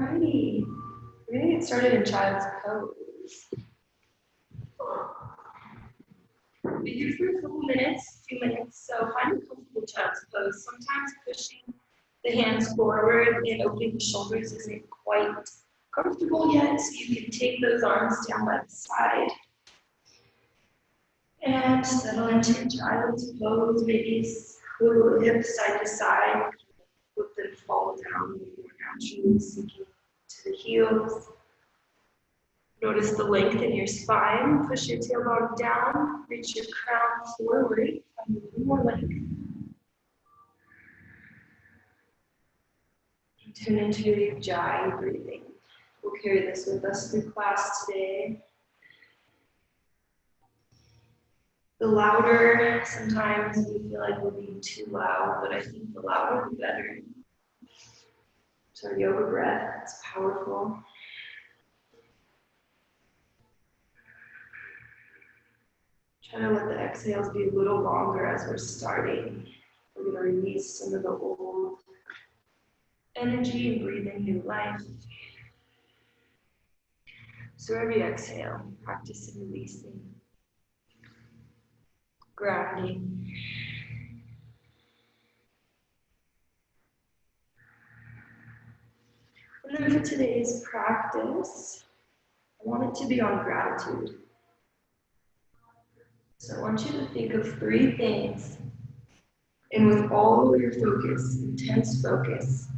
Alrighty, we're gonna get started in child's pose. Be here for a couple minutes, 2 minutes, so find a comfortable child's pose. Sometimes pushing the hands forward and opening the shoulders isn't quite comfortable yet, so you can take those arms down by the side. And settle into your child's pose, maybe swivel hips side to side, let them fall down more naturally, sinking to the heels. Notice the length in your spine. Push your tailbone down, reach your crown forward, find a little more length. And tune into your ujjayi breathing. We'll carry this with us through class today. The louder, sometimes we feel like we're being too loud, but I think the louder the better. It's our yoga breath, it's powerful. Try to let the exhales be a little longer as we're starting. We're going to release some of the old energy and breathe in new life. So every exhale, practice releasing, grounding. And then for today's practice, I want it to be on gratitude. So I want you to think of 3 things, and with all of your focus, intense focus,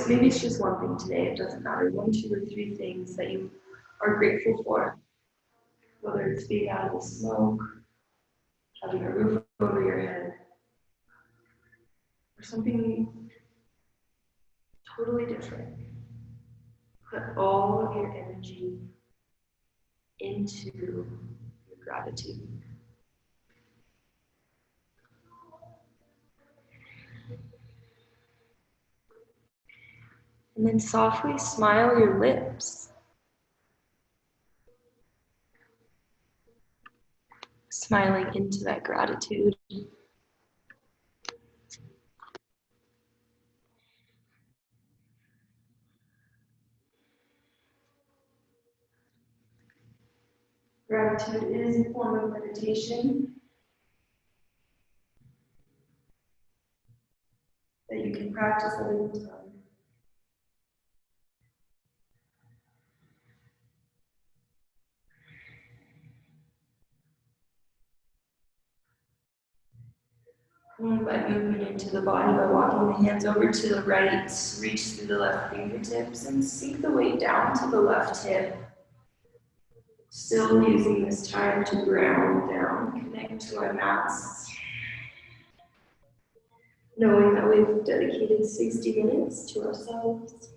maybe it's just one thing today, it doesn't matter, 1, 2, or 3 things that you are grateful for, whether it's being out of the smoke, having a roof over your head, or something totally different. Put all of your energy into your gratitude. And then softly smile your lips. Smiling into that gratitude. Gratitude is a form of meditation that you can practice at any time. Invite movement into the body by walking the hands over to the right, reach through the left fingertips and sink the weight down to the left hip. Still using this time to ground down, connect to our mats. Knowing that we've dedicated 60 minutes to ourselves.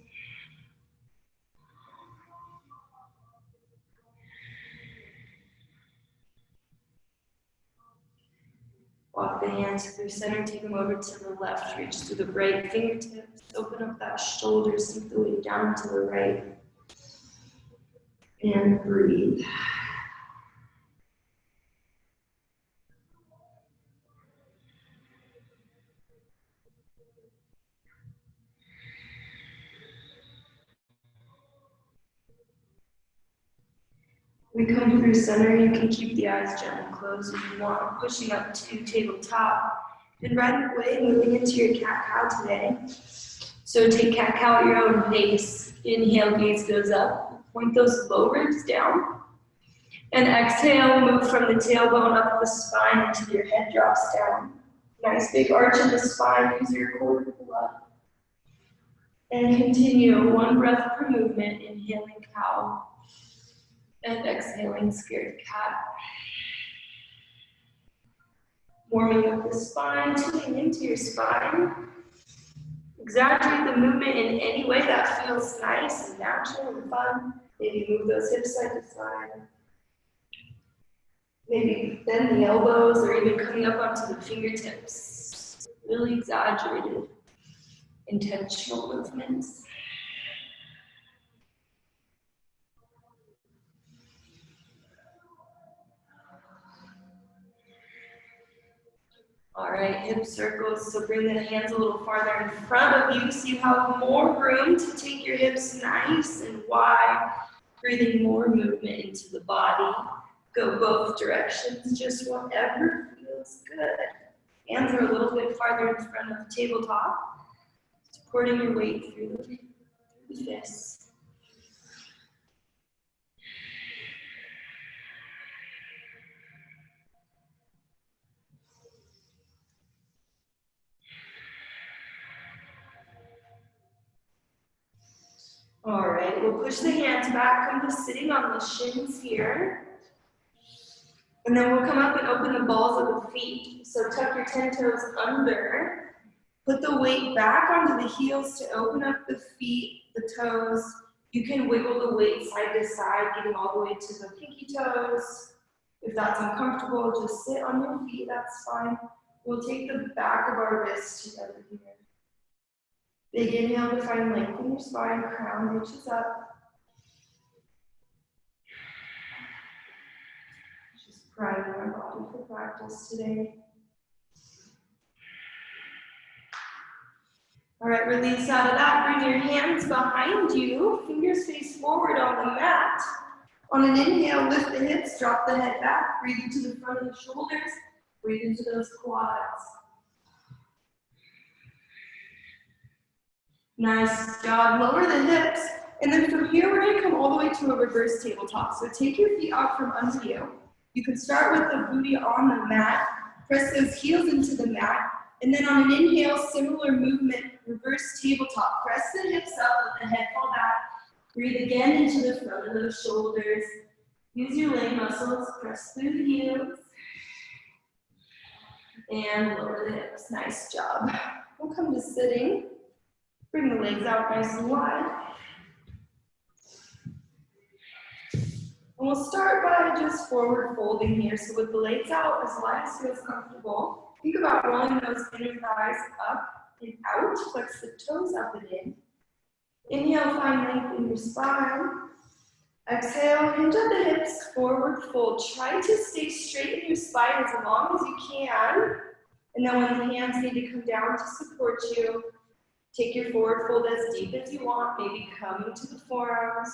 Walk the hands through center, take them over to the left, reach through the right fingertips, open up that shoulder, sink the weight down to the right, and breathe. We come through center, you can keep the eyes gently closed if you want, pushing up to tabletop. And right away, moving into your cat-cow today. So take cat-cow at your own pace. Inhale, gaze goes up. Point those low ribs down. And exhale, move from the tailbone up the spine until your head drops down. Nice big arch in the spine, use your core to pull up. And continue, 1 breath per movement, inhaling cow. And exhaling scared cat. Warming up the spine, tuning into your spine. Exaggerate the movement in any way that feels nice and natural and fun. Maybe move those hips side to side. Maybe bend the elbows or even coming up onto the fingertips. Really exaggerated, intentional movements. All right, hip circles, so bring the hands a little farther in front of you so you have more room to take your hips nice and wide, breathing more movement into the body. Go both directions, just whatever feels good. Hands are a little bit farther in front of the tabletop, supporting your weight through the fists. All right, we'll push the hands back, come to sitting on the shins here. And then we'll come up and open the balls of the feet. So tuck your 10 toes under. Put the weight back onto the heels to open up the feet, the toes. You can wiggle the weight side to side, getting all the way to the pinky toes. If that's uncomfortable, just sit on your feet, that's fine. We'll take the back of our wrists together here. Big inhale to find length in your spine, crown reaches up. Just priming our body for practice today. All right, release out of that. Bring your hands behind you, fingers face forward on the mat. On an inhale, lift the hips, drop the head back, breathe into the front of the shoulders, breathe into those quads. Nice job, lower the hips. And then from here, we're gonna come all the way to a reverse tabletop. So take your feet out from under you. You can start with the booty on the mat, press those heels into the mat, and then on an inhale, similar movement, reverse tabletop. Press the hips up, let the head fall back. Breathe again into the front of those shoulders. Use your leg muscles, press through the heels. And lower the hips, nice job. We'll come to sitting. Bring the legs out nice and wide. And we'll start by just forward folding here. So with the legs out as wide as feels comfortable, think about rolling those inner thighs up and out. Flex the toes up and in. Inhale, find length in your spine. Exhale, hinge at the hips, forward fold. Try to stay straight in your spine as long as you can. And then when the hands need to come down to support you, take your forward fold as deep as you want, maybe coming to the forearms,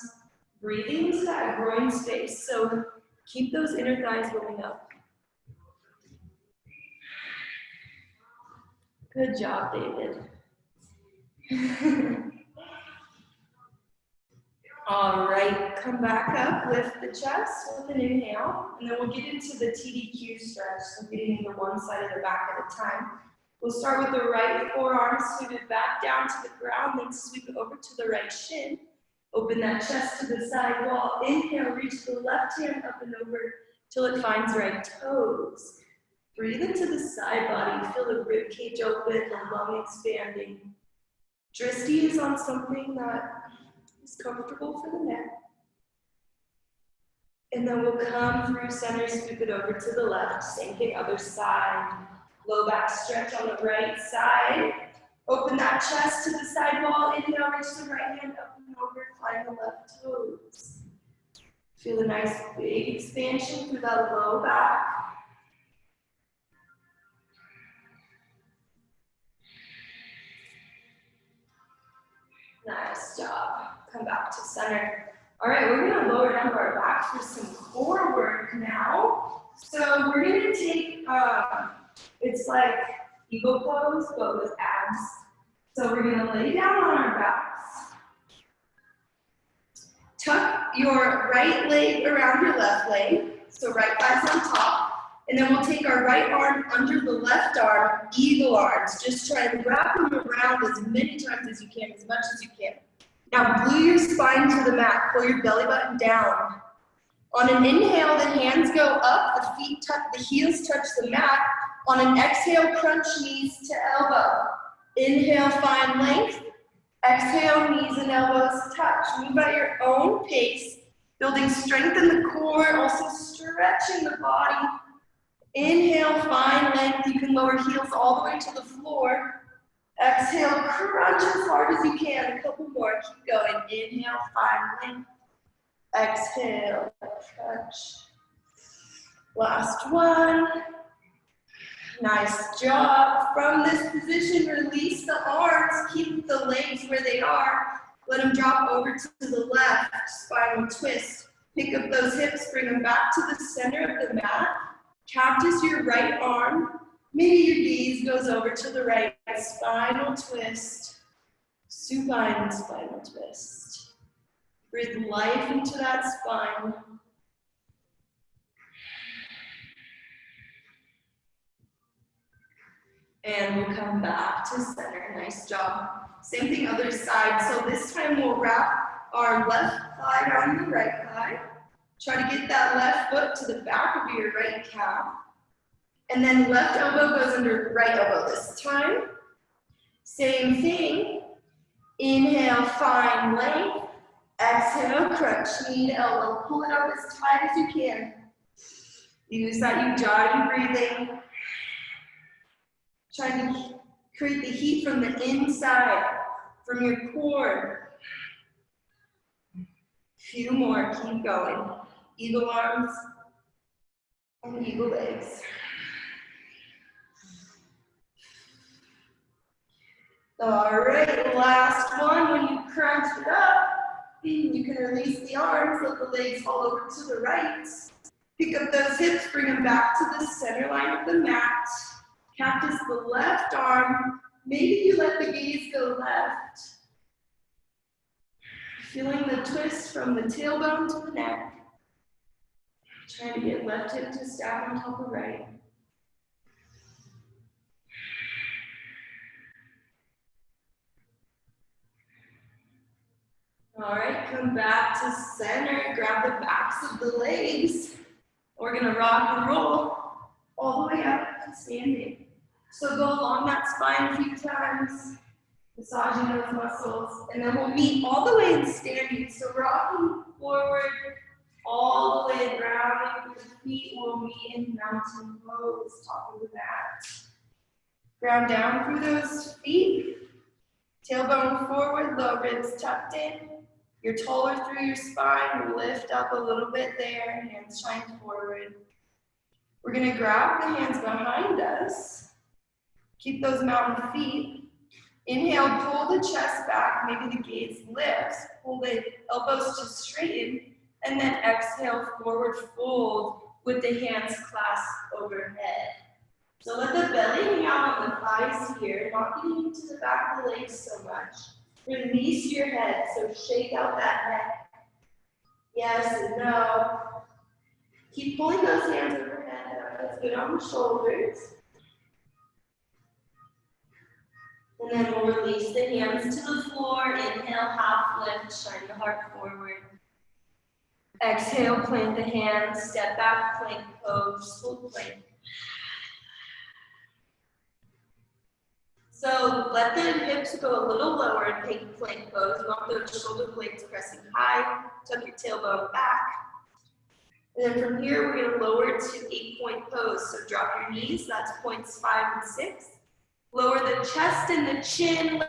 breathing into that groin space. So keep those inner thighs rolling up. Good job, David. All right, come back up, lift the chest with an inhale, and then we'll get into the TDQ stretch, so getting into one side of the back at a time. We'll start with the right forearm, sweep it back down to the ground, then sweep it over to the right shin. Open that chest to the side wall. Inhale, reach the left hand up and over till it finds right toes. Breathe into the side body, feel the rib cage open, the lung expanding. Dristi is on something that is comfortable for the neck. And then we'll come through center, sweep it over to the left, same thing, other side. Low back stretch on the right side. Open that chest to the side wall. Inhale, reach the right hand up and over, find the left toes. Feel a nice big expansion through that low back. Nice job. Come back to center. All right, we're gonna lower down to our backs for some core work now. So we're gonna take, it's like eagle pose, but with abs. So we're gonna lay down on our backs. Tuck your right leg around your left leg. So right thigh's on top. And then we'll take our right arm under the left arm, eagle arms. Just try and wrap them around as many times as you can, as much as you can. Now glue your spine to the mat, pull your belly button down. On an inhale, the hands go up, the feet touch, the heels touch the mat. On an exhale, crunch knees to elbow. Inhale, find length. Exhale, knees and elbows touch. Move at your own pace, building strength in the core, also stretching the body. Inhale, find length. You can lower heels all the way to the floor. Exhale, crunch as hard as you can. A couple more, keep going. Inhale, find length. Exhale, crunch. Last one. Nice job. From this position, release the arms. Keep the legs where they are. Let them drop over to the left. Spinal twist. Pick up those hips. Bring them back to the center of the mat. Cactus your right arm. Maybe your gaze goes over to the right. Spinal twist. Supine spinal twist. Breathe life into that spine. And we'll come back to center. Nice job. Same thing other side. So this time we'll wrap our left thigh around the right thigh. Try to get that left foot to the back of your right calf. And then left elbow goes under right elbow this time. Same thing. Inhale, find length. Exhale, crunch knee to elbow. Pull it up as tight as you can. Use that Ujjayi breathing. Try to create the heat from the inside, from your core. Few more, keep going. Eagle arms and eagle legs. All right, last one. When you crunch it up, you can release the arms, let the legs fall over to the right. Pick up those hips, bring them back to the center line of the mat. Cactus the left arm. Maybe you let the gaze go left. Feeling the twist from the tailbone to the neck. Trying to get left hip to stack on top of right. All right, come back to center. Grab the backs of the legs. We're gonna rock and roll all the way up to standing. So go along that spine a few times, massaging those muscles, and then we'll meet all the way in standing. So rocking forward all the way around, the feet will meet in mountain pose, top of the mat. Ground down through those feet, tailbone forward, low ribs tucked in. You're taller through your spine, lift up a little bit there, hands shine forward. We're gonna grab the hands behind us. Keep those mountain feet. Inhale, pull the chest back, maybe the gaze lifts. Pull the elbows to straighten, and then exhale, forward fold with the hands clasped overhead. So let the belly hang out on the thighs here, not getting into the back of the legs so much. Release your head, so shake out that neck. Yes and no. Keep pulling those hands overhead. That's good on the shoulders. And then we'll release the hands to the floor. Inhale, half lift, shine the heart forward. Exhale, plant the hands, step back, plank pose, full plank. So let the hips go a little lower and take plank pose. You want those shoulder blades pressing high. Tuck your tailbone back. And then from here, we're going to lower to 8-point pose. So drop your knees, that's points 5 and 6. Lower the chest and the chin.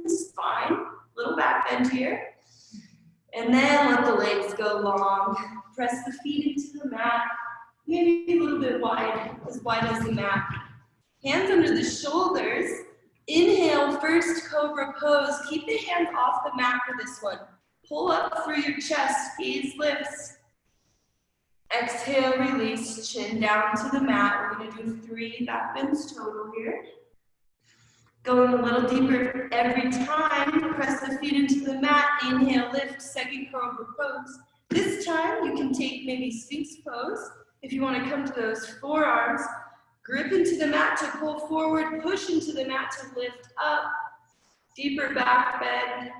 Spine, little back bend here. And then let the legs go long. Press the feet into the mat. Maybe a little bit wide as the mat. Hands under the shoulders. Inhale, first cobra pose. Keep the hands off the mat for this one. Pull up through your chest, gaze lifts. Exhale, release, chin down to the mat. We're gonna do 3 back bends total here. Going a little deeper every time. Press the feet into the mat. Inhale, lift, second cobra pose. This time you can take maybe Sphinx pose. If you want to come to those forearms, grip into the mat to pull forward, push into the mat to lift up. Deeper back bend.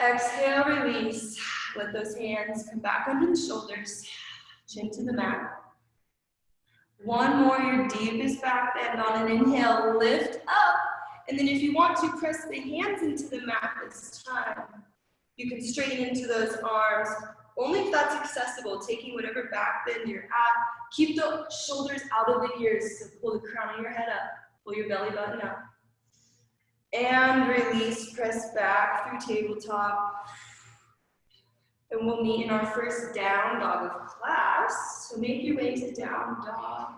Exhale, release. Let those hands come back under the shoulders. Chin to the mat. One more, your deepest back bend on an inhale, lift up. And then if you want to, press the hands into the mat this time. You can straighten into those arms, only if that's accessible, taking whatever back bend you're at. Keep the shoulders out of the ears, so pull the crown of your head up, pull your belly button up. And release, press back through tabletop. And we'll meet in our first down dog of class. So make your way to down dog.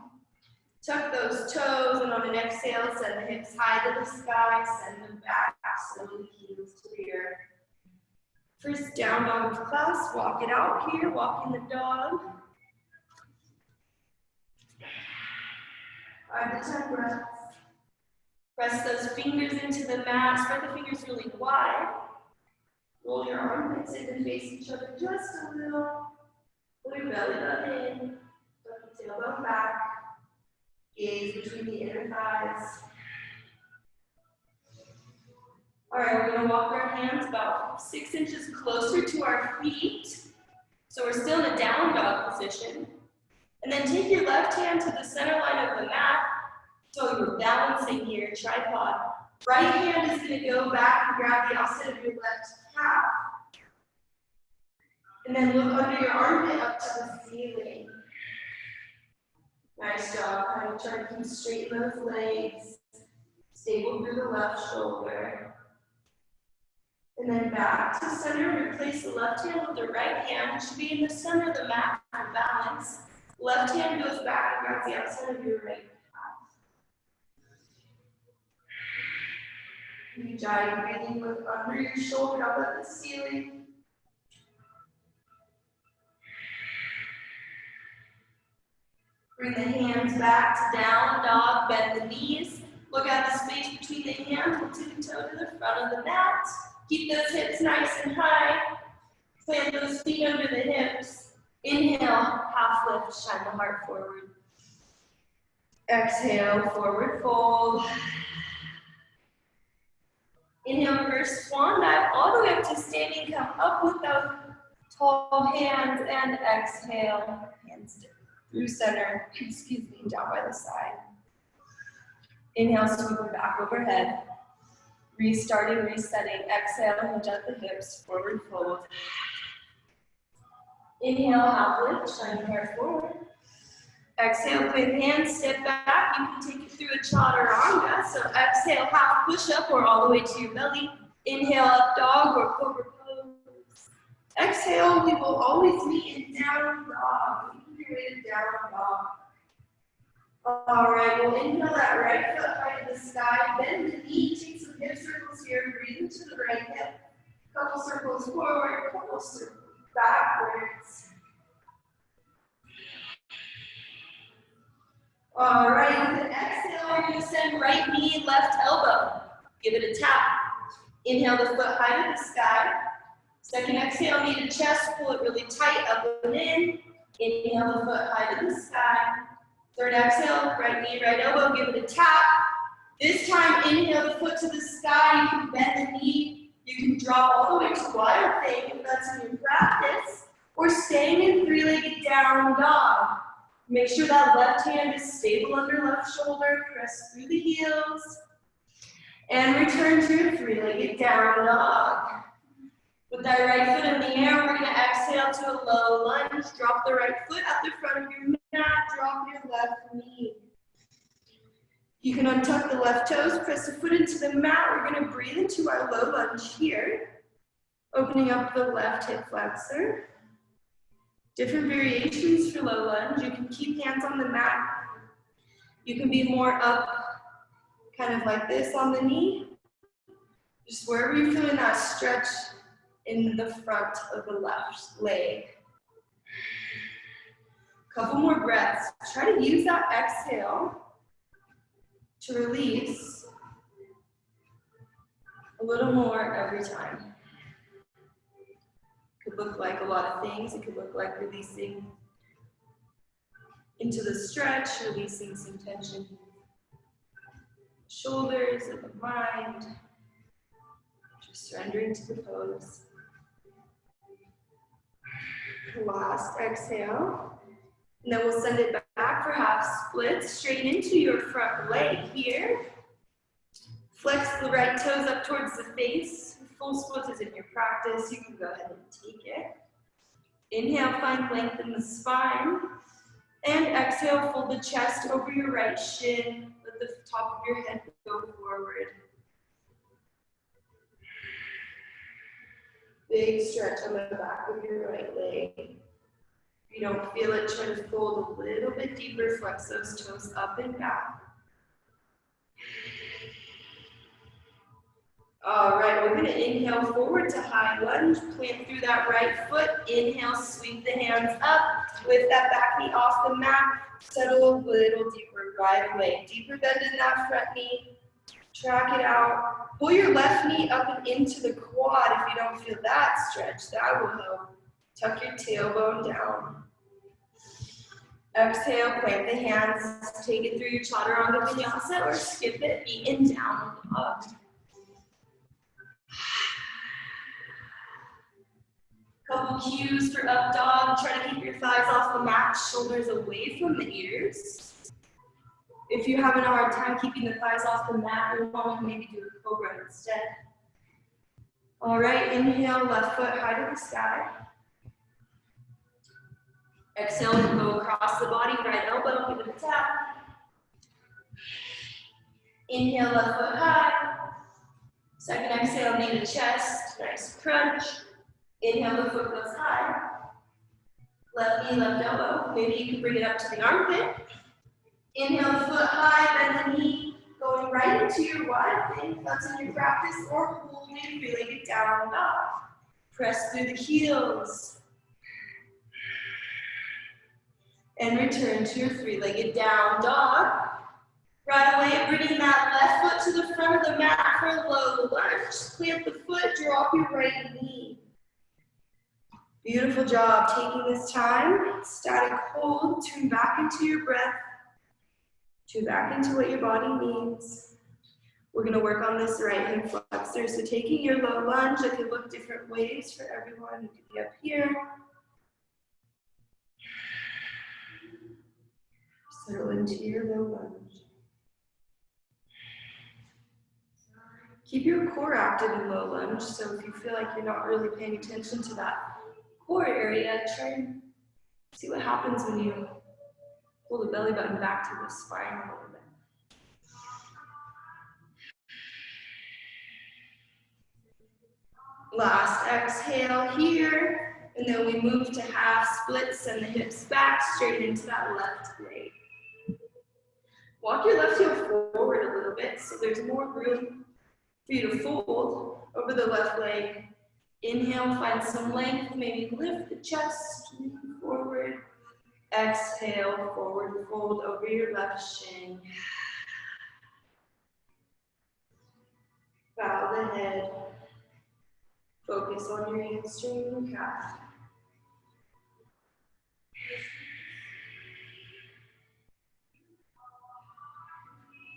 Tuck those toes, and on an exhale, send the hips high to the sky, send them back, slowly heels to the earth. First down dog of class, walk it out here, walking the dog. 5 to 10 breaths. Press those fingers into the mat, spread the fingers really wide. Roll your armpits in and face each other just a little. Pull your belly button in, tuck the tailbone back. Gaze between the inner thighs. All right, we're gonna walk our hands about 6 inches closer to our feet. So we're still in a down dog position. And then take your left hand to the center line of the mat. So you're balancing here, tripod. Right hand is gonna go back and grab the opposite of your left calf. And then look under your armpit up to the ceiling. Nice job. Kind of try to keep straight in those legs. Stable through the left shoulder. And then back to center. Replace the left hand with the right hand. It should be in the center of the mat for balance. Left hand goes back and grabs the outside of your right calf. You giant breathing, look under your shoulder up at the ceiling. Bring the hands back to down dog, bend the knees. Look at the space between the hands, we'll tiptoe to the front of the mat. Keep those hips nice and high. Plant those feet under the hips. Inhale, half lift, shine the heart forward. Exhale, forward fold. Inhale, reverse swan dive, all the way up to standing, come up with those tall hands, and exhale, hands through center, down by the side. Inhale, sweeping back overhead. Restarting, resetting. Exhale, hinge at the hips, forward fold. Inhale, half lift, shining heart forward. Exhale, quick hands, step back. You can take it through a chaturanga. So exhale, half push up or all the way to your belly. Inhale, up dog or cobra pose. Exhale, we will always meet in down dog. Your way to down dog. All right, we'll inhale that right foot high to the sky. Bend the knee, take some hip circles here. Breathe into the right hip. Couple circles forward, couple circles backwards. All right, with an exhale, we're going to send right knee, left elbow. Give it a tap. Inhale the foot high to the sky. Second exhale, knee to chest, pull it really tight, up and in. Inhale the foot high to the sky. Third exhale, right knee, right elbow, give it a tap. This time, inhale the foot to the sky. You can bend the knee. You can drop all the way to wild thing if that's in your practice. Or staying in three-legged down dog. Make sure that left hand is stable under left shoulder. Press through the heels. And return to a three-legged down dog. With that right foot in the air, we're going to exhale to a low lunge. Drop the right foot at the front of your mat. Drop your left knee. You can untuck the left toes, press the foot into the mat. We're going to breathe into our low lunge here. Opening up the left hip flexor. Different variations for low lunge. You can keep hands on the mat. You can be more up, kind of like this on the knee. Just wherever you're feeling that stretch in the front of the left leg. Couple more breaths. Try to use that exhale to release a little more every time. It could look like a lot of things. It could look like releasing into the stretch, releasing some tension. Shoulders and the mind. Just surrendering to the pose. Last exhale. And then we'll send it back for half splits, straight into your front leg here. Flex the right toes up towards the face. Full split is in your practice. You can go ahead and take it. Inhale, find length in the spine. And exhale, fold the chest over your right shin. Let the top of your head go forward. big stretch on the back of your right leg. If you don't feel it, try to fold a little bit deeper, flex those toes up and back. All right, we're gonna inhale forward to high lunge, plant through that right foot, inhale, sweep the hands up, lift that back knee off the mat, settle a little deeper right away. Deeper bend in that front knee, track it out. Pull your left knee up and into the quad if you don't feel that stretch, that will help. Tuck your tailbone down. Exhale, plant the hands, take it through your chaturanga vinyasa or skip it, feet in down, up. Couple cues for up dog. Try to keep your thighs off the mat, shoulders away from the ears. If you're having a hard time keeping the thighs off the mat, you'll want to maybe do a cobra instead. All right, inhale, left foot high to the sky. Exhale, go across the body, right elbow, give it a tap. Inhale, left foot high. Second exhale, knee to chest, nice crunch. Inhale, the foot goes high. Left knee, left elbow. Maybe you can bring it up to the armpit. Inhale, the foot high, bend the knee, going right into your wide thing. That's in your practice, or holding three-legged down dog. Press through the heels. And return to your three-legged down dog. Right away, bringing that left foot to the front of the mat for a low lunge. Plant the foot, drop your right knee. Beautiful job taking this time. Static hold, tune back into your breath. Tune back into what your body needs. We're gonna work on this right hip flexor. So taking your low lunge, it could look different ways for everyone. You could be up here. Settle into your low lunge. Keep your core active in low lunge. So if you feel like you're not really paying attention to that core area, try and see what happens when you pull the belly button back to the spine a little bit. Last exhale here, and then we move to half splits, send the hips back, straight into that left leg. Walk your left heel forward a little bit so there's more room for you to fold over the left leg. Inhale, find some length, maybe lift the chest, move forward. Exhale, forward fold over your left shin. Bow the head. Focus on your hamstring and calf.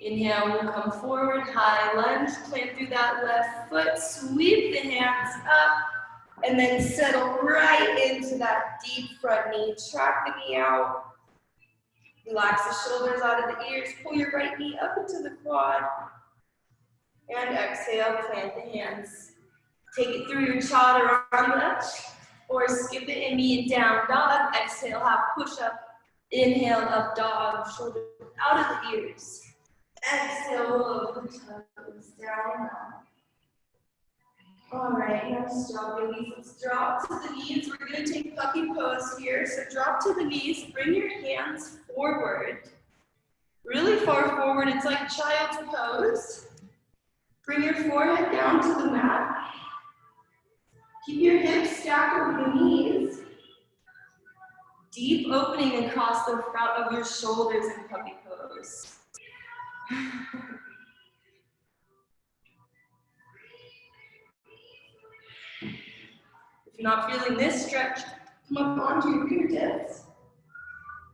Inhale, we'll come forward, high lunge, plant through that left foot, sweep the hands up, and then settle right into that deep front knee. Track the knee out. Relax the shoulders out of the ears. Pull your right knee up into the quad. And exhale, plant the hands. Take it through your chaturanga, or skip it and knee and down dog. Exhale, half push up. Inhale, up dog, shoulders out of the ears. Exhale, roll over the toes, down dog. All right, nice job, babies. Let's drop to the knees. We're gonna take puppy pose here. So drop to the knees, bring your hands forward. Really far forward, it's like child's pose. Bring your forehead down to the mat. Keep your hips stacked over the knees. Deep opening across the front of your shoulders in puppy pose. If you're not feeling this stretch, come up onto your fingertips,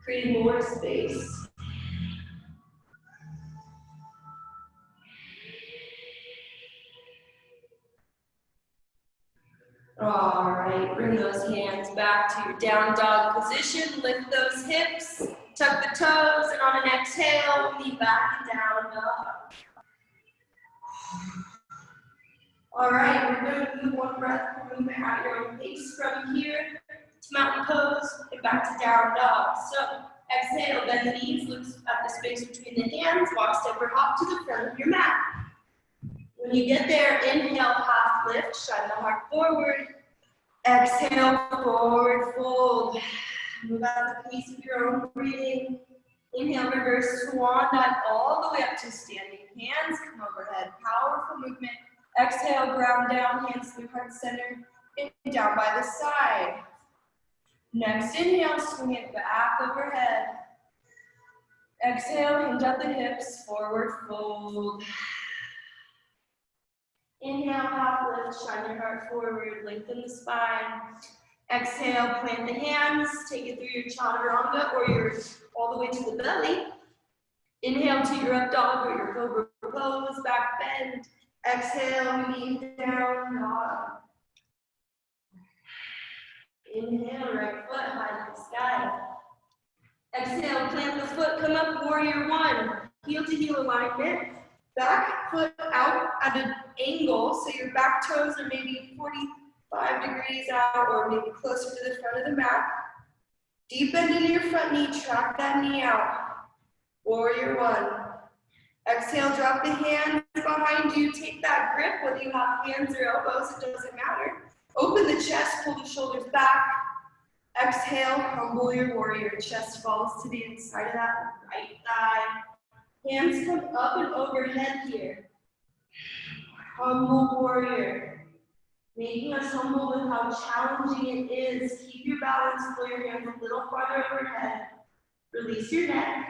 creating more space. All right, bring those hands back to your down dog position. Lift those hips, tuck the toes, and on an exhale, knee back and down dog. All right, we're going to move one breath, movement at your own pace from here to mountain pose and back to down dog. So exhale, bend the knees, look at the space between the hands, walk, step, or hop to the front of your mat. When you get there, inhale, half lift, shine the heart forward. Exhale, forward fold. Move at the pace of your own breathing. Inhale, reverse swan dive all the way up to standing. Hands come overhead. Powerful movement. Exhale, ground down, hands through heart center, and down by the side. Next inhale, swing it back overhead. Exhale, hinge at the hips, forward fold. Inhale, half lift, shine your heart forward, lengthen the spine. Exhale, plant the hands, take it through your chaturanga or your all the way to the belly. Inhale to your up dog or your cobra pose, back bend. Exhale, lean down, dog. Inhale, right foot high to the sky. Exhale, plant the foot, come up, warrior one. Heel to heel alignment. Back foot out at an angle, so your back toes are maybe 45 degrees out or maybe closer to the front of the mat. Deep bend into your front knee, track that knee out. Warrior one. Exhale, drop the hands behind you. Take that grip, whether you have hands or elbows, it doesn't matter. Open the chest, pull the shoulders back. Exhale, humble your warrior. Chest falls to the inside of that right thigh. Hands come up and overhead here. Humble warrior. Making us humble with how challenging it is. Keep your balance, pull your hands a little farther overhead. Release your neck.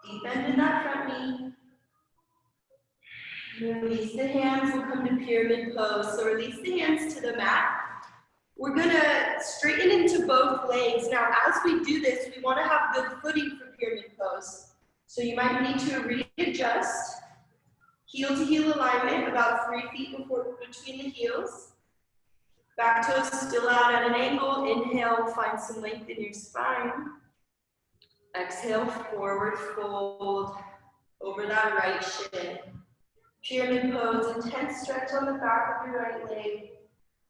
Deep bend in that front knee. Release the hands, we'll come to pyramid pose. So release the hands to the mat. We're gonna straighten into both legs. Now, as we do this, we wanna have good footing for pyramid pose. So you might need to readjust. Heel to heel alignment, about 3 feet between the heels. Back toes still out at an angle. Inhale, find some length in your spine. Exhale, forward fold over that right shin. Pyramid pose, intense stretch on the back of your right leg.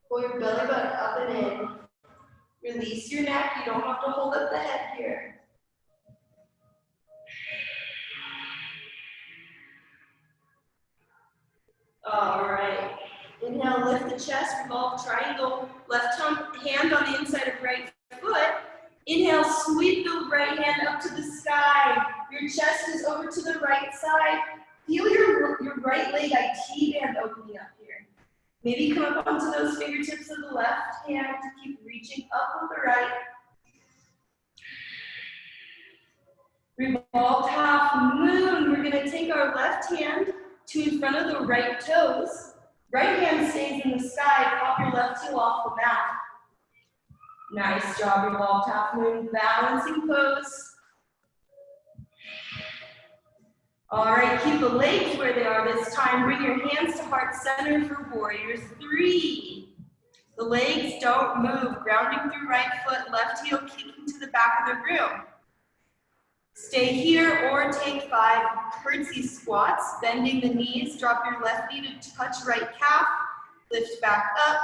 Pull your belly button up and in. Release your neck, you don't have to hold up the head here. All right. Inhale, lift the chest, revolve triangle. Left hand on the inside of right foot. Inhale, sweep the right hand up to the sky. Your chest is over to the right side. Feel your right leg IT band opening up here. Maybe come up onto those fingertips of the left hand to keep reaching up with the right. Revolved half moon. We're gonna take our left hand to in front of the right toes. Right hand stays in the sky. Pop your left heel off the mat. Nice job, revolved half moon. Balancing pose. All right, keep the legs where they are this time. Bring your hands to heart center for warriors 3. The legs don't move. Grounding through right foot, left heel kicking to the back of the room. Stay here or take 5 curtsy squats, bending the knees. Drop your left knee to touch right calf. Lift back up.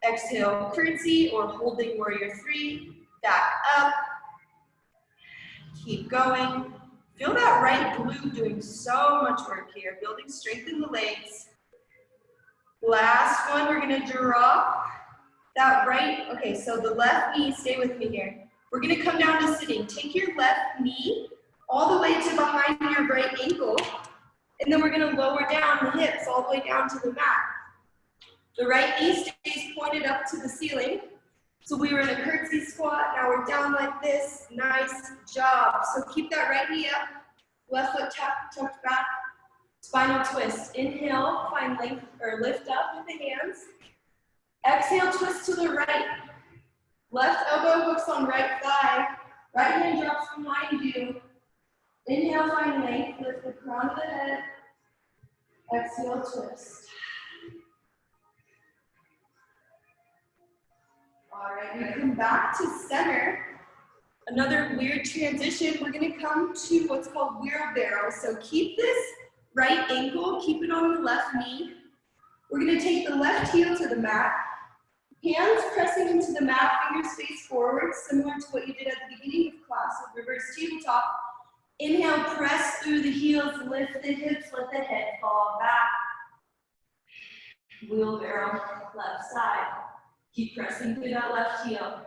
Exhale, curtsy or holding warrior 3. Back up. Keep going. Feel that right glute doing so much work here. Building strength in the legs. Last one, we're gonna drop that right. Okay, so the left knee, stay with me here. We're gonna come down to sitting. Take your left knee all the way to behind your right ankle, and then we're gonna lower down the hips all the way down to the mat. The right knee stays pointed up to the ceiling. So we were in a curtsy squat, now we're down like this. Nice job. So keep that right knee up, left foot tucked back, spinal twist. Inhale, find length or lift up with the hands. Exhale, twist to the right. Left elbow hooks on right thigh. Right hand drops behind you. Inhale, find length, lift the crown of the head. Exhale, twist. All right, we come back to center. Another weird transition. We're gonna come to what's called wheelbarrow. So keep this right ankle, keep it on the left knee. We're gonna take the left heel to the mat. Hands pressing into the mat, fingers face forward, similar to what you did at the beginning of class with reverse tabletop. Inhale, press through the heels, lift the hips, let the head fall back. Wheelbarrow, left side. Keep pressing through that left heel.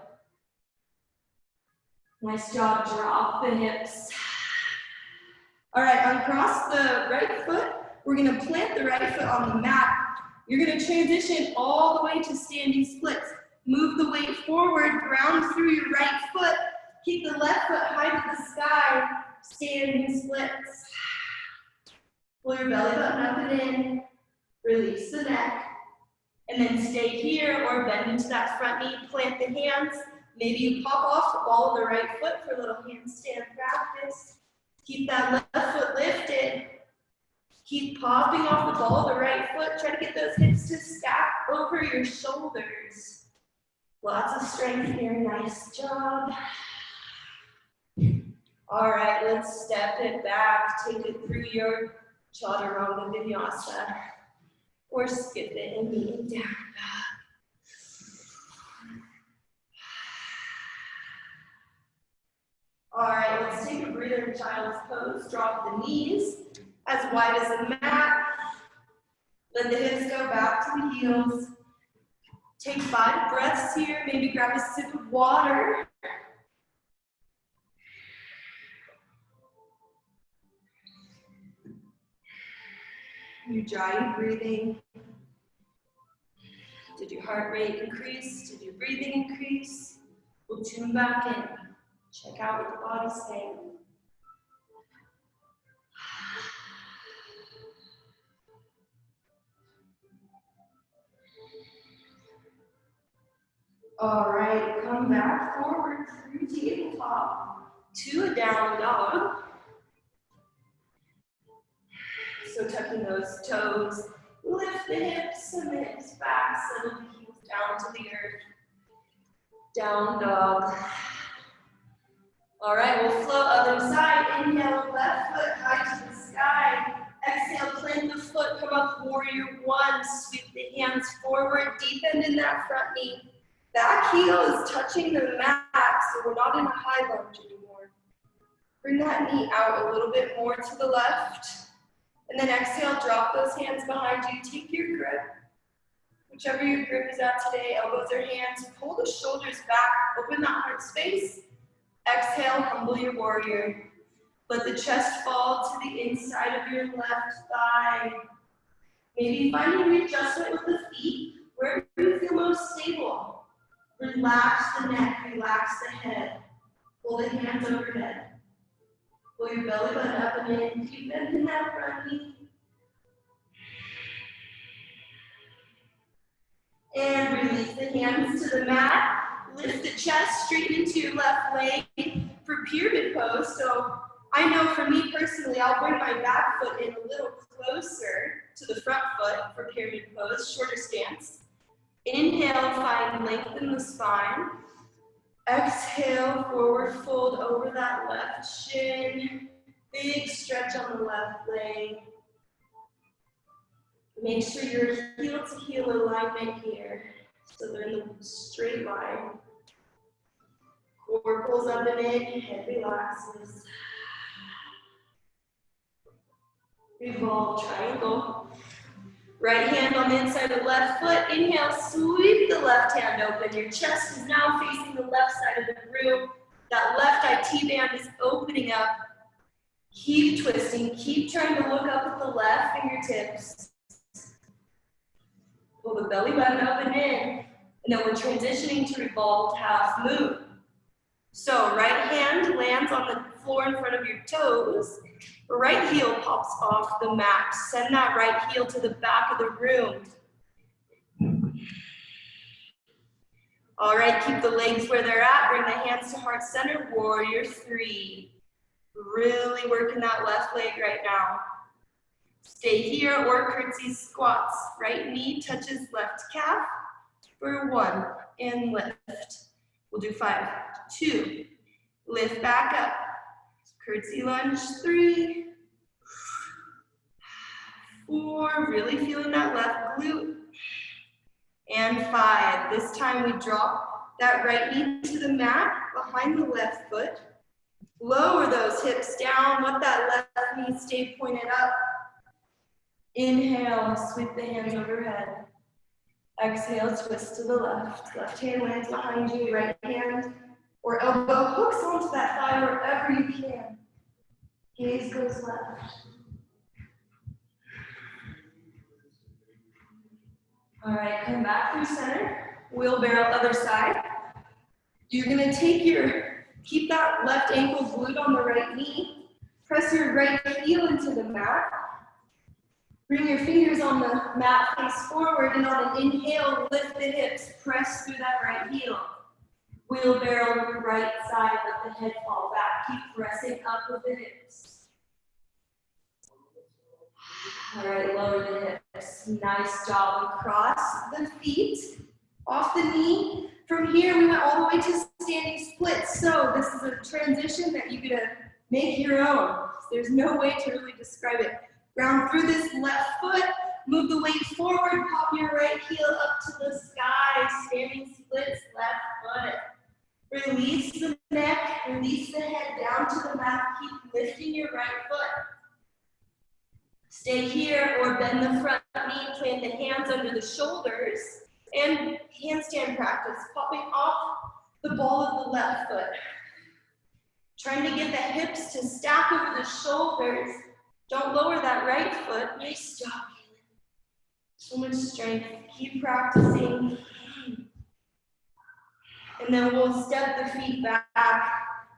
Nice job, drop the hips. All right, uncross the right foot. We're gonna plant the right foot on the mat. You're gonna transition all the way to standing splits. Move the weight forward, ground through your right foot. Keep the left foot high to the sky, standing splits. Pull your belly button up and in, release the neck, and then stay here or bend into that front knee, plant the hands. Maybe you pop off the ball of the right foot for a little handstand practice. Keep that left foot lifted. Keep popping off the ball of the right foot. Try to get those hips to stack over your shoulders. Lots of strength here, nice job. All right, let's step it back. Take it through your chaturanga vinyasa. Or skip it and knee down. All right, let's take a breather in child's pose. Drop the knees as wide as the mat. Let the hips go back to the heels. Take 5 breaths here. Maybe grab a sip of water. You dry your breathing. Did your heart rate increase? Did your breathing increase? We'll tune back in. Check out what the body's saying. All right, come back forward through tabletop to a down dog. So tucking those toes, lift the hips and the hips back, settle the heels down to the earth. Down dog. All right, we'll flow other side. Inhale, left foot high to the sky. Exhale, plant the foot, come up, warrior 1. Sweep the hands forward, deep bend in that front knee. Back heel is touching the mat, so we're not in a high lunge anymore. Bring that knee out a little bit more to the left. And then exhale, drop those hands behind you. Take your grip. Whichever your grip is at today, elbows or hands. Pull the shoulders back, open that heart space. Exhale, humble your warrior. Let the chest fall to the inside of your left thigh. Maybe find a readjustment with the feet. Where do you feel most stable? Relax the neck, relax the head. Pull the hands overhead. Pull your belly button up and in. Keep bending that front knee. And release the hands to the mat. Lift the chest straight into your left leg for pyramid pose. So I know for me personally, I'll bring my back foot in a little closer to the front foot for pyramid pose, shorter stance. Inhale, find length in the spine. Exhale, forward fold over that left shin. Big stretch on the left leg. Make sure you're heel to heel alignment here. So they're in the straight line. Core pulls up and in, head relaxes. Revolve triangle. Right hand on the inside of the left foot. Inhale, sweep the left hand open. Your chest is now facing the left side of the room. That left IT band is opening up. Keep twisting. Keep trying to look up at the left fingertips. Pull the belly button up and in. And then we're transitioning to revolved half moon. So right hand lands on the floor in front of your toes. Right heel pops off the mat. Send that right heel to the back of the room. All right, keep the legs where they're at. Bring the hands to heart center. Warrior 3. Really working that left leg right now. Stay here or curtsy squats. Right knee touches left calf for 1 and lift. We'll do 5, 2, lift back up. Curtsy lunge 3, 4, really feeling that left glute. And 5, this time we drop that right knee to the mat behind the left foot. Lower those hips down, let that left knee stay pointed up. Inhale, sweep the hands overhead. Exhale, twist to the left. Left hand lands behind you, right hand or elbow hooks onto that thigh wherever you can. Gaze goes left. All right, come back through center. Wheelbarrow other side. You're gonna keep that left ankle glued on the right knee. Press your right heel into the mat. Bring your fingers on the mat, face forward, and on an inhale, lift the hips. Press through that right heel. Wheelbarrow right side, let the head fall back. Keep pressing up with the hips. All right, lower the hips. Nice job. Cross the feet off the knee. From here, we went all the way to standing splits. So this is a transition that you're gonna make your own. There's no way to really describe it. Ground through this left foot, move the weight forward, pop your right heel up to the sky, standing splits, left foot. Release the neck, release the head down to the mat, keep lifting your right foot. Stay here or bend the front knee, plant the hands under the shoulders, and handstand practice, popping off the ball of the left foot. Trying to get the hips to stack over the shoulders. Don't lower that right foot. Nice job. So much strength. Keep practicing. And then we'll step the feet back.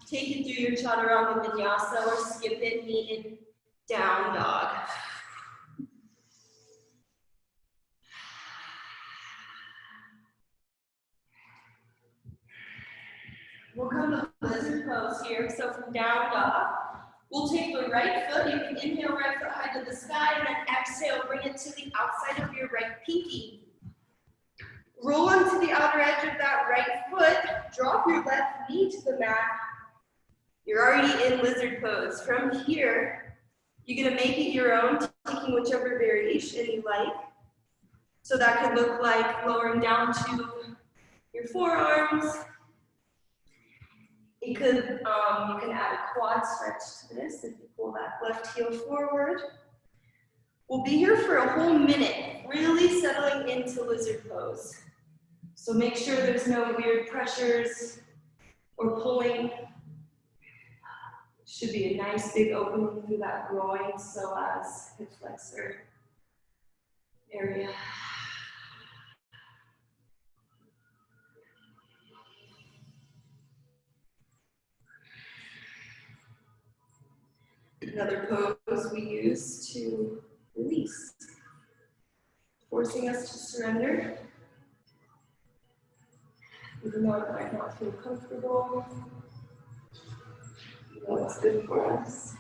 Take it through your chaturanga vinyasa or skip it, knee in down dog. We'll come to lizard pose here. So from down dog, we'll take the right foot. You can inhale right foot high to the sky, and then exhale, bring it to the outside of your right pinky. Roll onto the outer edge of that right foot. Drop your left knee to the mat. You're already in lizard pose. From here, you're gonna make it your own, taking whichever variation you like. So that could look like lowering down to your forearms. It could, you can add a quad stretch to this if you pull that left heel forward. We'll be here for a whole minute, really settling into lizard pose. So make sure there's no weird pressures or pulling. Should be a nice big opening through that groin, psoas, hip flexor area. Another pose we use to release, forcing us to surrender. Even though it might not feel comfortable, you know it's good for us.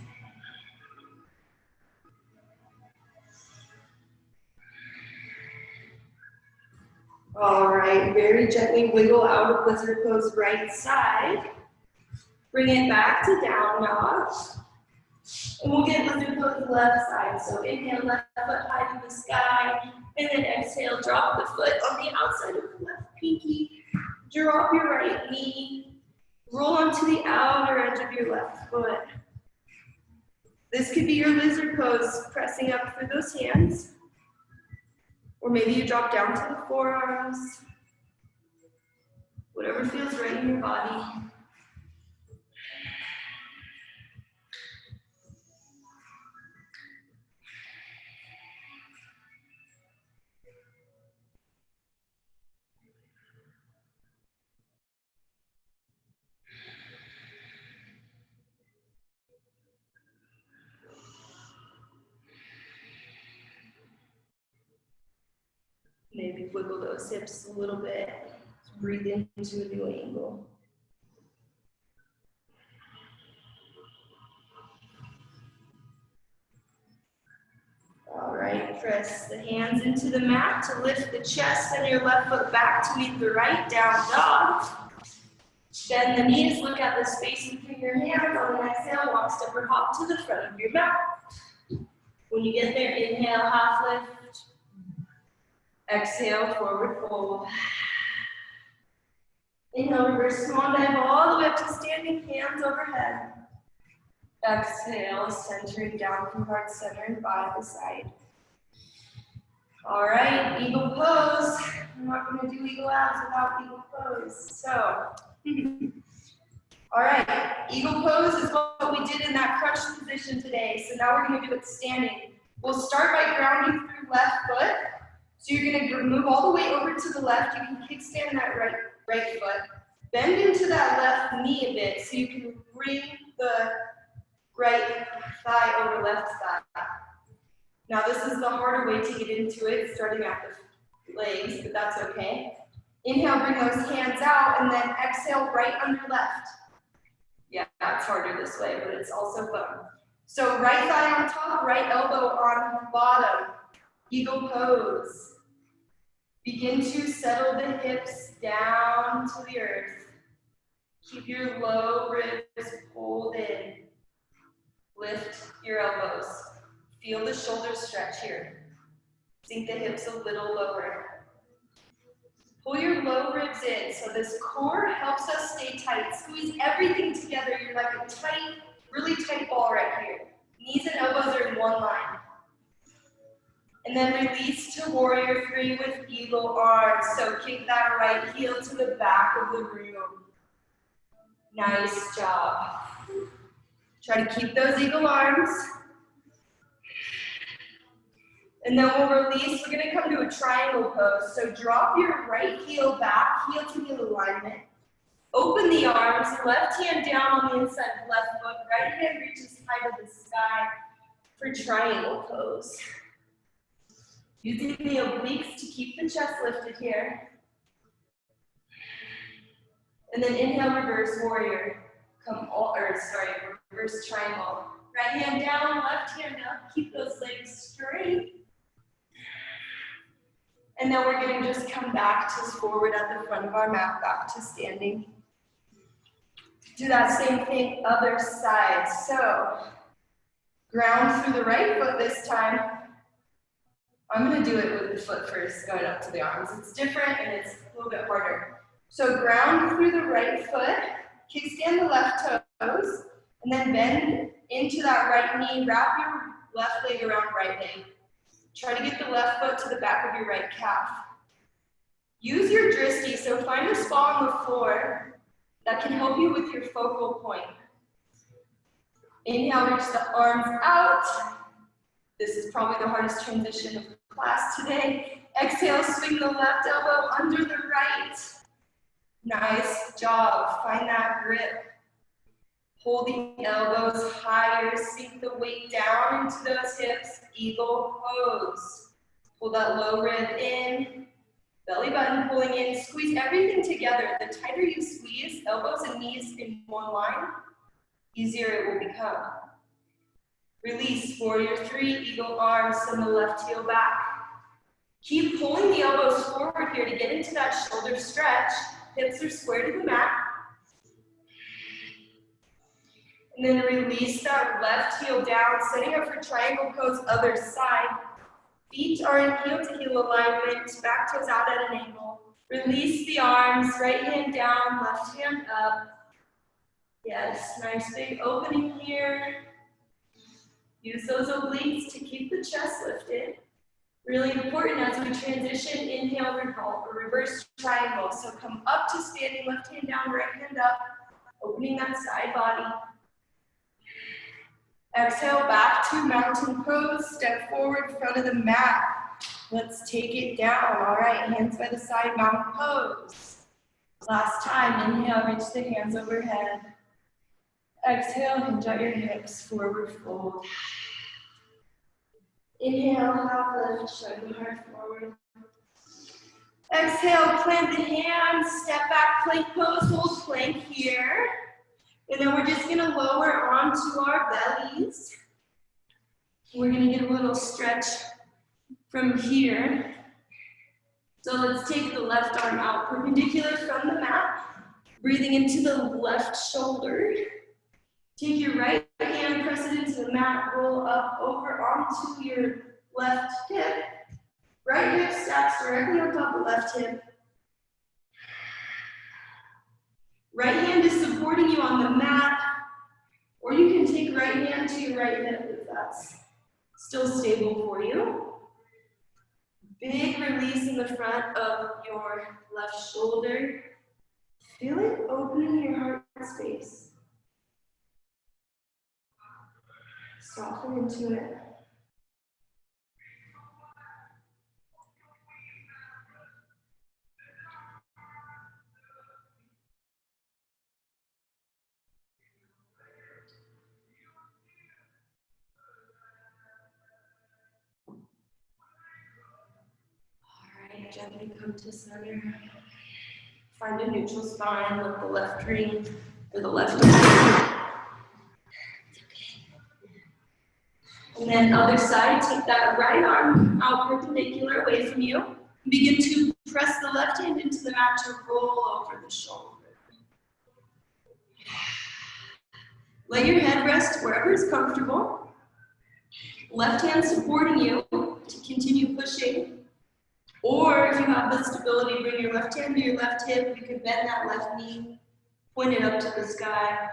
All right, very gently wiggle out of lizard pose right side. Bring it back to down dog. And we'll get lizard pose left side. So inhale, left foot high to the sky. And then exhale, drop the foot on the outside of the left pinky. Drop your right knee. Roll onto the outer edge of your left foot. This could be your lizard pose, pressing up through those hands. Or maybe you drop down to the forearms. Whatever feels right in your body. Maybe wiggle those hips a little bit. Breathe into a new angle. All right, press the hands into the mat to lift the chest and your left foot back to meet the right, down dog. Bend the knees, look at the space between your hands. On an exhale, walk, step, or hop to the front of your mat. When you get there, inhale, half lift. Exhale, forward fold. Inhale, reverse swan dive all the way up to standing, hands overhead. Exhale, centering down from heart center by the side. All right, eagle pose. I'm not going to do eagle abs without eagle pose. So, all right, eagle pose is what we did in that crunch position today. So now we're going to do it standing. We'll start by grounding through left foot. So you're going to move all the way over to the left. You can kickstand that right foot. Bend into that left knee a bit so you can bring the right thigh over left thigh. Now this is the harder way to get into it, starting at the legs, but that's okay. Inhale, bring those hands out, and then exhale, right under left. Yeah, it's harder this way, but it's also fun. So right thigh on top, right elbow on bottom. Eagle pose. Begin to settle the hips down to the earth. Keep your low ribs pulled in. Lift your elbows. Feel the shoulders stretch here. Sink the hips a little lower. Pull your low ribs in. So this core helps us stay tight. Squeeze everything together. You're like a tight, really tight ball right here. Knees and elbows are in one line. And then release to warrior three with eagle arms. So kick that right heel to the back of the room. Nice job. Try to keep those eagle arms. And then we'll release. We're going to come to a triangle pose. So drop your right heel back, heel to heel alignment. Open the arms, left hand down on the inside of left foot. Right hand reaches high to the sky for triangle pose. Using the obliques to keep the chest lifted here. And then inhale, reverse warrior. Reverse triangle. Right hand down, left hand up. Keep those legs straight. And then we're going to just come back to forward at the front of our mat, back to standing. Do that same thing, other side. So, ground through the right foot this time. I'm going to do it with the foot first, going up to the arms. It's different and it's a little bit harder. So ground through the right foot, kickstand the left toes, and then bend into that right knee. Wrap your left leg around right leg. Try to get the left foot to the back of your right calf. Use your drishti, so find a spot on the floor that can help you with your focal point. Inhale, reach the arms out. This is probably the hardest transition of the class today. Exhale, swing the left elbow under the right. Nice job. Find that grip. Holding elbows higher, sink the weight down into those hips. Eagle pose. Pull that low rib in. Belly button pulling in. Squeeze everything together. The tighter you squeeze, elbows and knees in one line, easier it will become. Release, warrior three, eagle arms, send the left heel back. Keep pulling the elbows forward here to get into that shoulder stretch. Hips are square to the mat. And then release that left heel down, setting up for triangle pose, other side. Feet are in heel to heel alignment, back toes out at an angle. Release the arms, right hand down, left hand up. Yes, nice big opening here. Use those obliques to keep the chest lifted. Really important as we transition, inhale, reverse triangle. So come up to standing, left hand down, right hand up, opening that side body. Exhale, back to mountain pose, step forward, front of the mat. Let's take it down. All right, hands by the side, mountain pose. Last time, inhale, reach the hands overhead. Exhale, hinge out your hips, forward fold. Inhale, half lift, shrug the heart forward. Exhale, plant the hands, step back, plank pose, hold plank here. And then we're just gonna lower onto our bellies. We're gonna get a little stretch from here. So let's take the left arm out, perpendicular from the mat. Breathing into the left shoulder. Take your right hand, press it into the mat, roll up over onto your left hip. Right hip stacks directly on top of left hip. Right hand is supporting you on the mat, or you can take right hand to your right hip if that's still stable for you. Big release in the front of your left shoulder. Feel it opening your heart space. Soften into it. Alright, gently come to center. Find a neutral spine, lift the left ring or the left hand. And then other side, take that right arm out perpendicular away from you. And begin to press the left hand into the mat to roll over the shoulder. Let your head rest wherever is comfortable. Left hand supporting you to continue pushing. Or if you have the stability, bring your left hand to your left hip. You can bend that left knee, point it up to the sky.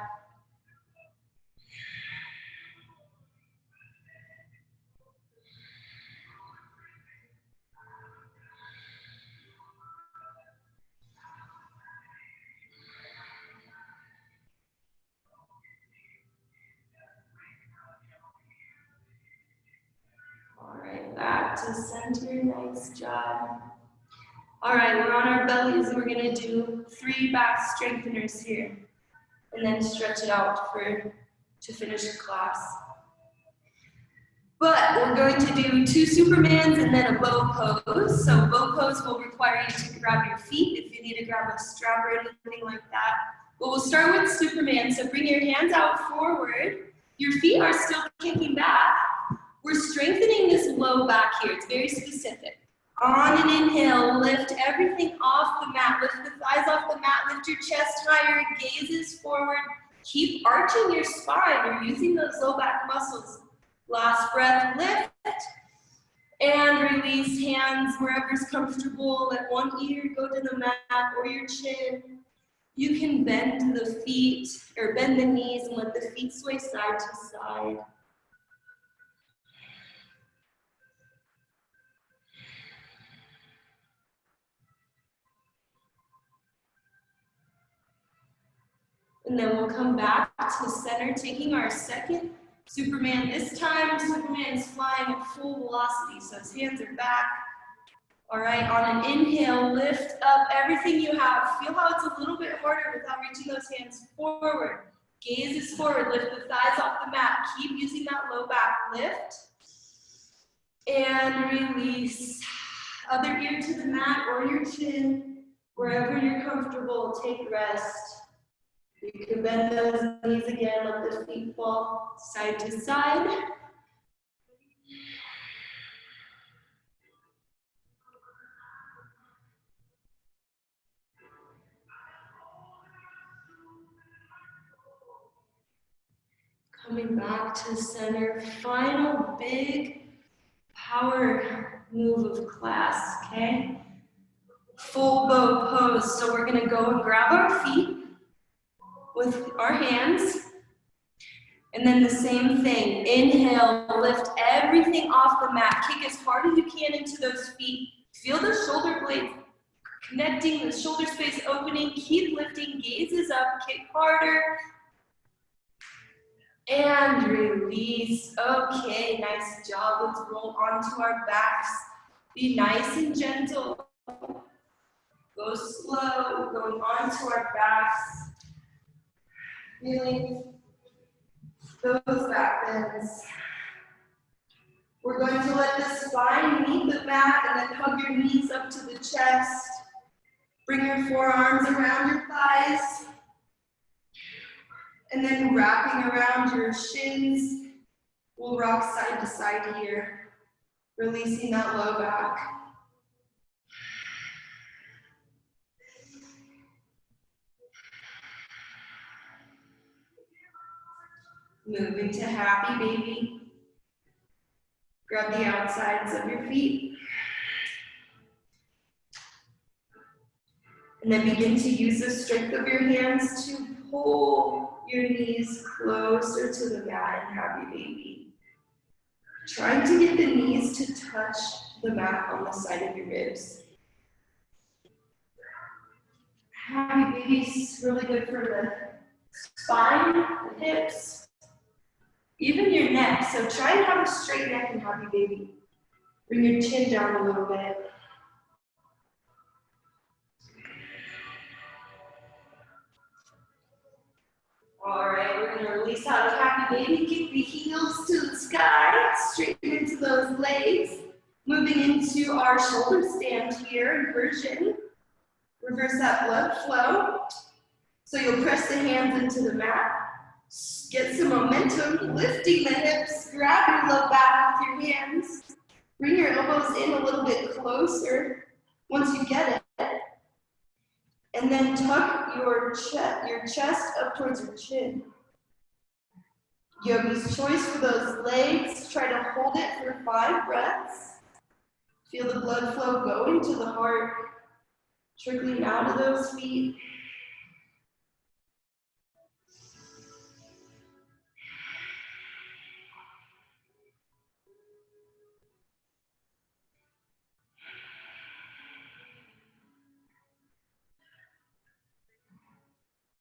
All right, back to center, nice job. All right, we're on our bellies. We're gonna do 3 back strengtheners here, and then stretch it out to finish the class. But we're going to do 2 Supermans and then a bow pose. So bow pose will require you to grab your feet if you need to grab a strap or anything like that. But we'll start with Superman. So bring your hands out forward. Your feet are still kicking back. We're strengthening this low back here. It's very specific. On an inhale, lift everything off the mat. Lift the thighs off the mat. Lift your chest higher. Gazes forward. Keep arching your spine. You're using those low back muscles. Last breath, lift. And release, hands wherever's comfortable. Let one ear go to the mat or your chin. You can bend the feet, or bend the knees and let the feet sway side to side. And then we'll come back to center, taking our second Superman. This time, Superman is flying at full velocity, so his hands are back. All right, on an inhale, lift up everything you have. Feel how it's a little bit harder without reaching those hands forward. Gaze is forward, lift the thighs off the mat. Keep using that low back lift. And release. Other ear to the mat or your chin. Wherever you're comfortable, take rest. You can bend those knees again, let the feet fall side to side. Coming back to center, final big power move of class, okay? Full bow pose. So we're gonna go and grab our feet with our hands. And then the same thing, inhale, lift everything off the mat. Kick as hard as you can into those feet. Feel the shoulder blades connecting, the shoulder space opening. Keep lifting, gazes up, kick harder. And release. Okay, nice job. Let's roll onto our backs. Be nice and gentle. Go slow, going onto our backs. Feeling those back bends. We're going to let the spine meet the mat and then hug your knees up to the chest. Bring your forearms around your thighs. And then wrapping around your shins. We'll rock side to side here, releasing that low back. Moving to happy baby. Grab the outsides of your feet. And then begin to use the strength of your hands to pull your knees closer to the mat and happy baby. Trying to get the knees to touch the mat on the side of your ribs. Happy baby's really good for the spine, the hips, even your neck. So try and have a straight neck in happy baby. Bring your chin down a little bit. All right, we're gonna release out of happy baby. Kick the heels to the sky, straighten into those legs. Moving into our shoulder stand here, inversion. Reverse that blood flow. So you'll press the hands into the mat. Get some momentum, lifting the hips. Grab your low back with your hands. Bring your elbows in a little bit closer once you get it. And then tuck your chest up towards your chin. Yogi's choice for those legs. Try to hold it for 5 breaths. Feel the blood flow go into the heart, trickling out of those feet.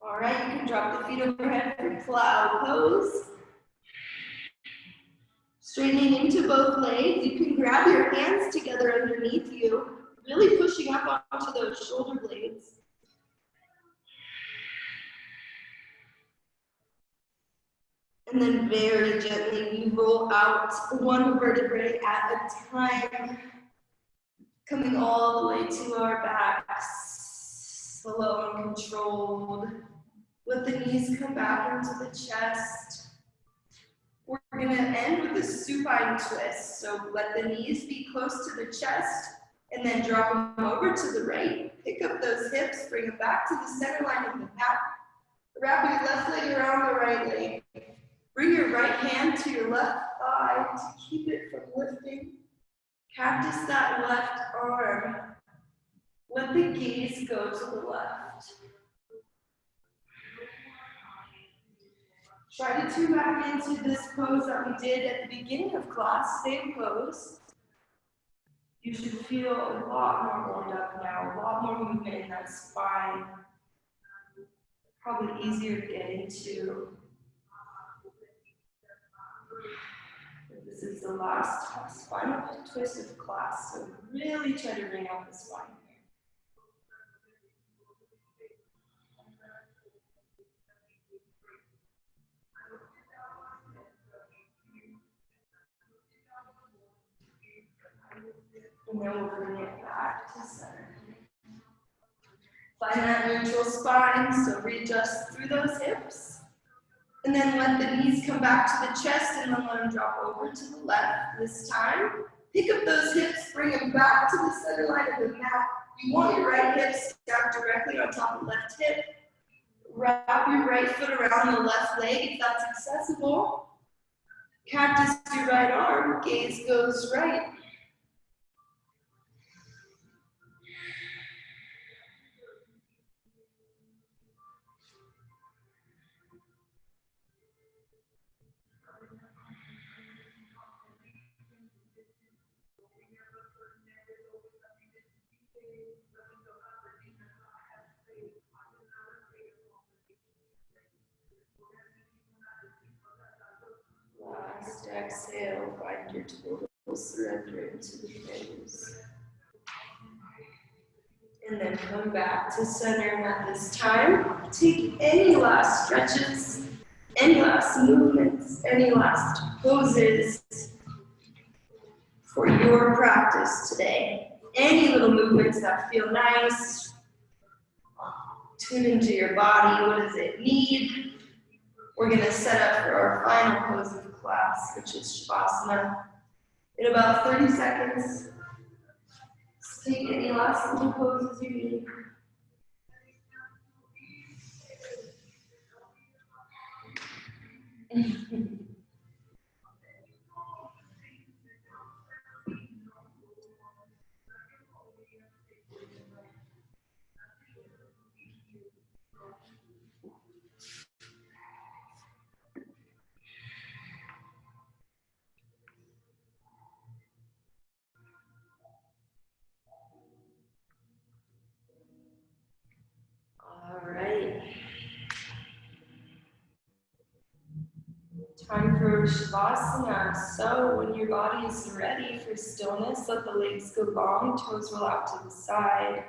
All right, you can drop the feet overhead for cloud pose. Straightening into both legs, you can grab your hands together underneath you, really pushing up onto those shoulder blades. And then very gently, you roll out one vertebrae at a time, coming all the way to our backs, slow and controlled. Let the knees come back into the chest. We're going to end with a supine twist. So let the knees be close to the chest and then drop them over to the right. Pick up those hips, bring them back to the center line of the mat. Wrap your left leg around the right leg. Bring your right hand to your left thigh to keep it from lifting. Cactus that left arm. Let the gaze go to the left. Try to tune back into this pose that we did at the beginning of class, same pose. You should feel a lot more warmed up now, a lot more movement in that spine. Probably easier to get into. This is the last spinal twist of class, so really try to bring out the spine. And then we'll bring it back to center. Find that neutral spine, so readjust through those hips. And then let the knees come back to the chest and then let them drop over to the left. This time, pick up those hips, bring them back to the center line of the mat. You want your right hip stacked directly on top of the left hip. Wrap your right foot around the left leg if that's accessible. Cactus your right arm, gaze goes right. Last exhale, find your total surrender into the pose. And then come back to center at this time. Take any last stretches, any last movements, any last poses for your practice today. Any little movements that feel nice. Tune into your body. What does it need? We're going to set up for our final pose of the class, which is Shavasana. In about 30 seconds, take any last little poses you need. for Shavasana. So when your body is ready for stillness, let the legs go long, toes roll out to the side.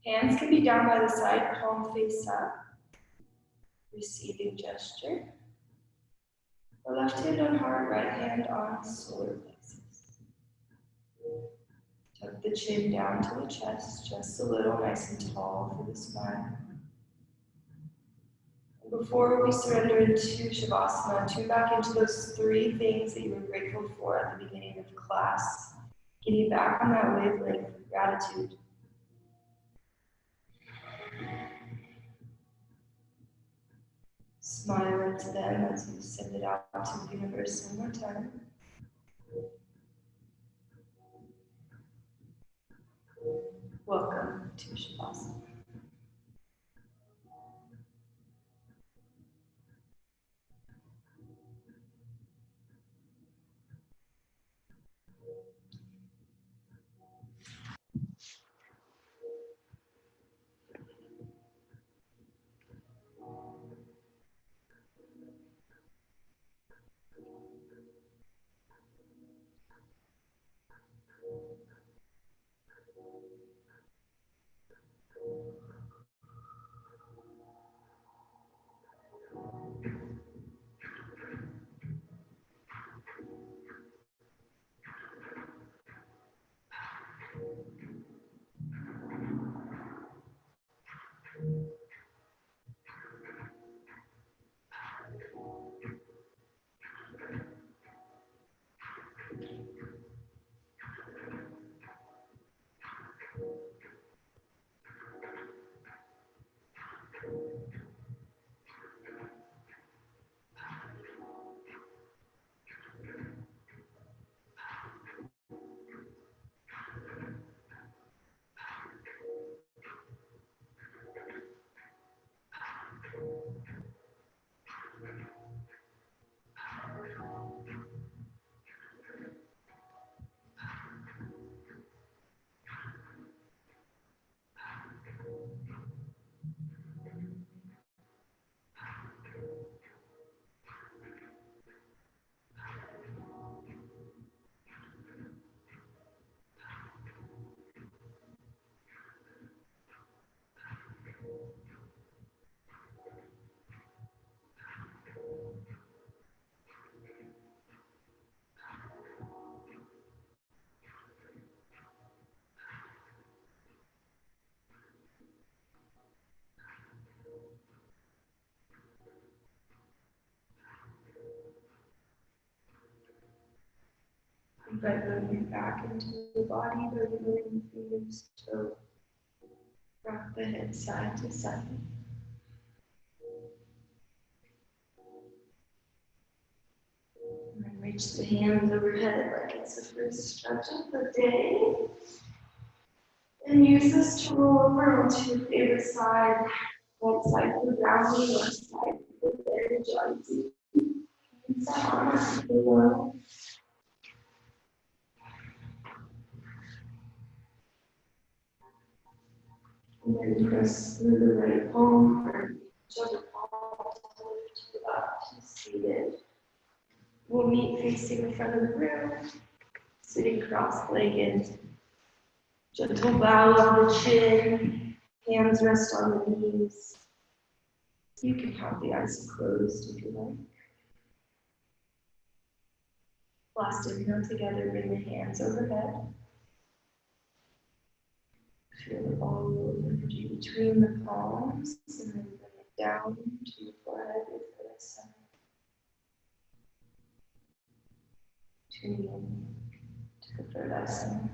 Hands can be down by the side, palm face up. Receiving gesture. The left hand on heart, right hand on solar plexus. Tuck the chin down to the chest, just a little, nice and tall for the spine. Before we surrender into Shavasana, tune back into those 3 things that you were grateful for at the beginning of class. Getting back on that wavelength of gratitude. Smile into them as you send it out to the universe one more time. Welcome to Shavasana. Invite moving back into the body, by moving the fingers to rock the head side to side. And then reach the hands overhead like it's the first stretch of the day. And use this to roll over onto your favorite side. Right side for grounding, left side for energizing. Use that arm as you will. And then press through the right palm or each other palm to lift you up to seated. We'll meet facing the front of the room, sitting cross-legged. Gentle bow of the chin, hands rest on the knees. You can have the eyes closed if you like. Last inhale together, bring the hands overhead. Feel the ball of energy between the palms, and then bring it down to your forehead with the center. Tuning in to the third asana.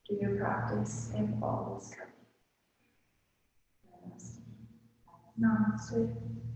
Do your practice and all is coming. Namaste. Namaste.